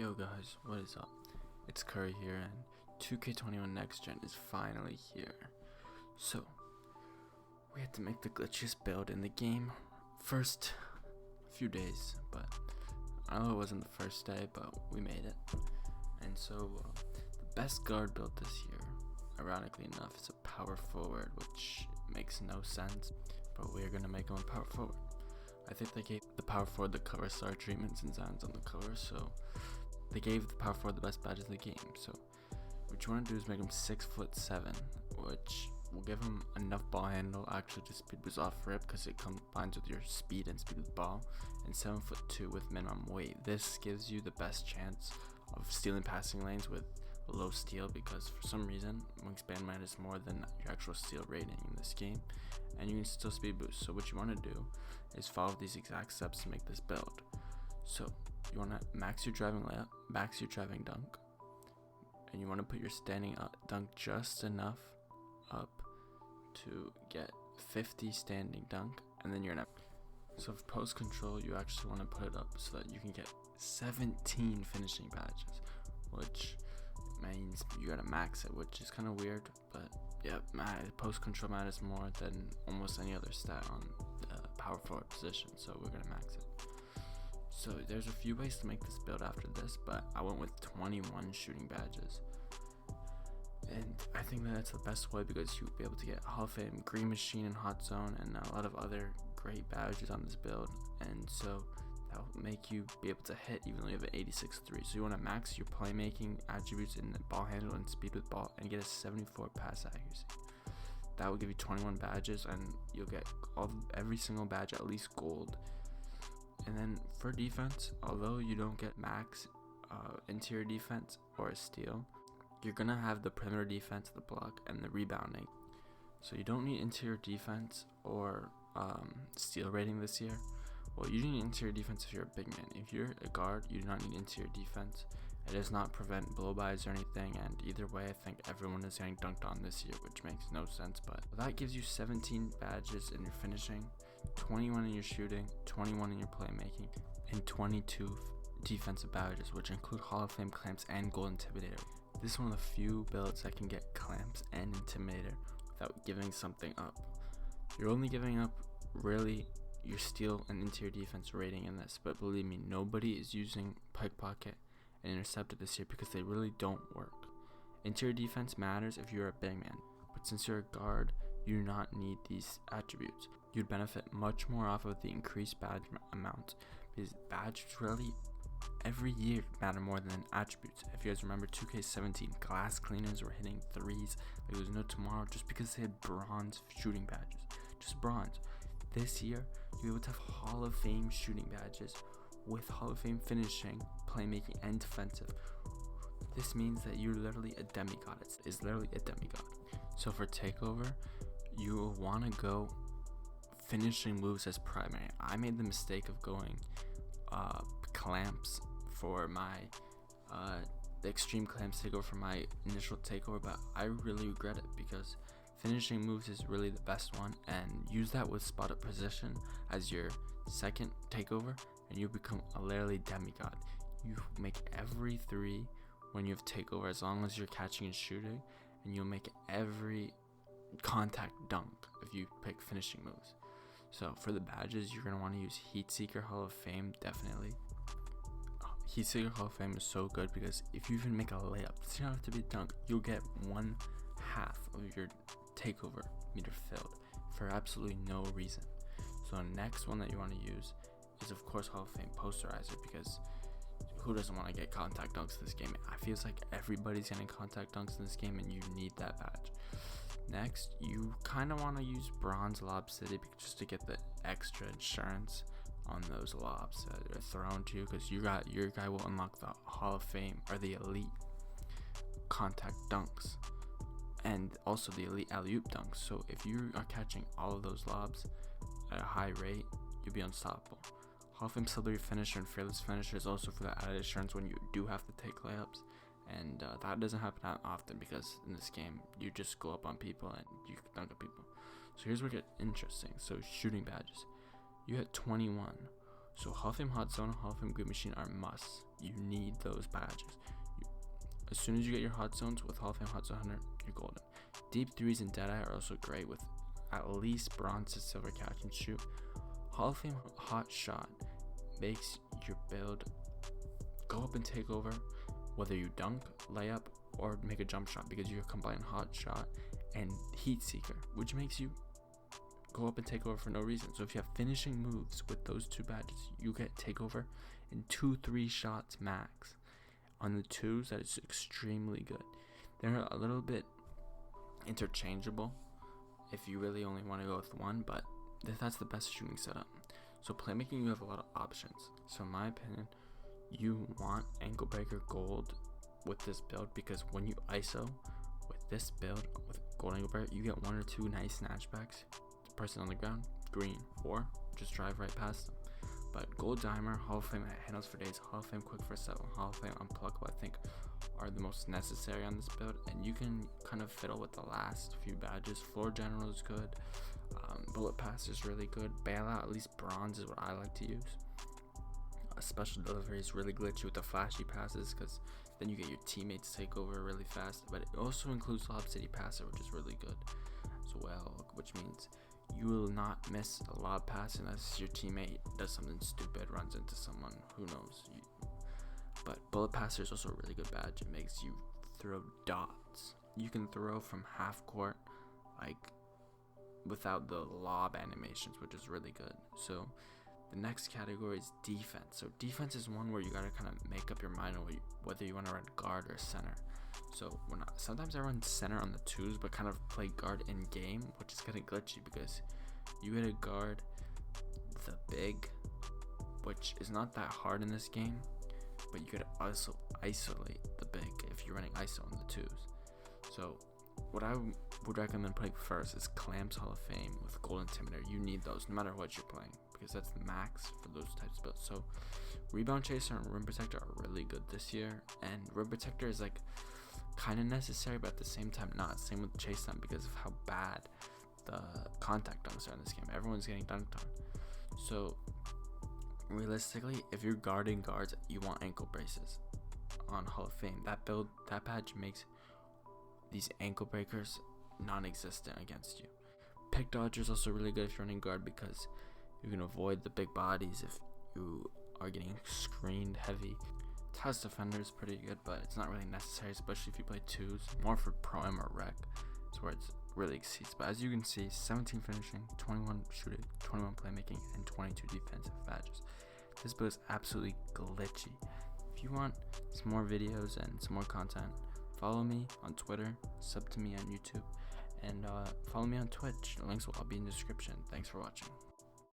Yo guys, what is up? It's Curry here, and 2K21 Next Gen is finally here. So, we had to make the glitchiest build in the game. First few days, but I know it wasn't the first day, but we made it. And so, the best guard build this year, ironically enough, is a power forward, which makes no sense, but we're gonna make him a power forward. I think they gave the power forward the cover star treatments and sounds on the cover, so they gave the power forward the best badges in the game. So what you want to do is make him 6'7", which will give him enough ball handle, actually just speed boost off rip because it combines with your speed and speed of the ball, and 7'2" with minimum weight. This gives you the best chance of stealing passing lanes with low steal, because for some reason wingspan matters more than your actual steal rating in this game, and you can still speed boost. So what you want to do is follow these exact steps to make this build. So you want to max your driving layup, max your driving dunk, and you want to put your standing dunk just enough up to get 50 standing dunk, and then you're gonna. So for post control, you actually want to put it up so that you can get 17 finishing badges, which means you gotta max it, which is kind of weird, but yeah, post control matters more than almost any other stat on the power forward position, so we're gonna max it. So there's a few ways to make this build after this, but I went with 21 shooting badges, and I think that's the best way because you'll be able to get Hall of Fame, Green Machine, and Hot Zone, and a lot of other great badges on this build, and so that will make you be able to hit even though you have an 86.3. So you want to max your playmaking attributes in the ball handle and speed with ball and get a 74 pass accuracy. That will give you 21 badges, and you'll get every single badge at least gold. And then for defense, although you don't get max interior defense or a steal, you're gonna have the perimeter defense, the block, and the rebounding. So you don't need interior defense or steal rating this year. Well, you need interior defense if you're a big man. If you're a guard, you do not need interior defense. It does not prevent blow-bys or anything, and either way, I think everyone is getting dunked on this year, which makes no sense, but that gives you 17 badges in your finishing, 21 in your shooting, 21 in your playmaking, and 22 defensive badges, which include Hall of Fame clamps and gold intimidator. This is one of the few builds that can get clamps and intimidator without giving something up. You're only giving up really your steal and interior defense rating in this, but believe me, nobody is using pickpocket and interceptor this year because they really don't work. Interior defense matters if you're a big man, but since you're a guard, you do not need these attributes. You'd benefit much more off of the increased badge amount, because badges really every year matter more than attributes. If you guys remember 2K17, glass cleaners were hitting threes like there was no tomorrow just because they had bronze shooting badges, just bronze. This year, you'll be able to have Hall of Fame shooting badges with Hall of Fame finishing, playmaking, and defensive. This means that you're literally a demigod. It's literally a demigod. So for takeover, you will want to go finishing moves as primary. I made the mistake of going clamps for my the extreme clamps takeover for my initial takeover, but I really regret it because finishing moves is really the best one, and use that with spot up position as your second takeover, and you become a literally demigod. You make every three when you have takeover as long as you're catching and shooting, and you'll make every contact dunk if you pick finishing moves. So for the badges, you're going to want to use Heat Seeker Hall of Fame, definitely. Heat Seeker Hall of Fame is so good because if you even make a layup, it doesn't have to be a dunk, you'll get 1/2 of your takeover meter filled for absolutely no reason. So the next one that you want to use is of course Hall of Fame Posterizer, because who doesn't want to get contact dunks in this game? I feel like everybody's getting contact dunks in this game, and you need that badge. Next, you kind of want to use Bronze Lob City just to get the extra insurance on those lobs that are thrown to you, because your guy will unlock the Hall of Fame or the elite contact dunks, and also the elite alley-oop dunks. So if you are catching all of those lobs at a high rate, you'll be unstoppable. Hall of Fame Celebrity Finisher and Fearless Finisher is also for that added assurance when you do have to take layups, and that doesn't happen that often because in this game you just go up on people and you dunk at people. So here's where it gets interesting. So shooting badges, you had 21. So Hall of Fame Hot Zone and Hall of Fame Green Machine are musts. You need those badges. As soon as you get your hot zones with Hall of Fame Hot Zone Hunter, you're golden. Deep threes and Deadeye are also great with at least bronze to silver catch and shoot. Hall of Fame Hot Shot makes your build go up and take over, whether you dunk, layup, or make a jump shot, because you combine Hot Shot and Heat Seeker, which makes you go up and take over for no reason. So if you have finishing moves with those two badges, you get takeover in 2-3 shots max. On the twos, that is extremely good. They're a little bit interchangeable if you really only want to go with one, but that's the best shooting setup. So playmaking, you have a lot of options. So in my opinion, you want ankle breaker gold with this build, because when you ISO with this build with gold ankle breaker, you get 1 or 2 nice snatchbacks. The person on the ground, green, or just drive right past them. But gold dimer, Hall of Fame handles for days, Hall of Fame quick for 7, Hall of Fame unpluckable, I think are the most necessary on this build, and you can kind of fiddle with the last few badges. Floor general is good, bullet pass is really good, bailout, at least bronze is what I like to use. Special delivery is really glitchy with the flashy passes, because then you get your teammates to take over really fast, but it also includes Lob City passer, which is really good as well, which means you will not miss a lob pass unless your teammate does something stupid, runs into someone, who knows. But bullet passer is also a really good badge. It makes you throw dots. You can throw from half court, like without the lob animations, which is really good. So the next category is defense. So defense is one where you gotta kind of make up your mind on whether you want to run guard or center. So sometimes I run center on the twos, but kind of play guard in game, which is kind of glitchy because you get a guard the big, which is not that hard in this game, but you could also isolate the big if you're running ISO on the twos. So what I would recommend playing first is Clamps Hall of Fame with Gold Intimidator. You need those no matter what you're playing, because that's the max for those types of builds. So Rebound Chaser and Rim Protector are really good this year, and Rim Protector is like kind of necessary, but at the same time not. Same with Chase Time, because of how bad the contact dunks are in this game. Everyone's getting dunked on. So realistically, if you're guarding guards, you want ankle braces on Hall of Fame. That badge makes these ankle breakers non-existent against you. Pick Dodger is also really good if you're running guard, because you can avoid the big bodies if you are getting screened heavy. Toss Defender is pretty good, but it's not really necessary, especially if you play twos. More for Pro-Am or Rec. It's where it's really exceeds. But as you can see, 17 finishing, 21 shooting, 21 playmaking, and 22 defensive badges. This build is absolutely glitchy. If you want some more videos and some more content, follow me on Twitter, sub to me on YouTube, and follow me on Twitch. The links will all be in the description. Thanks for watching.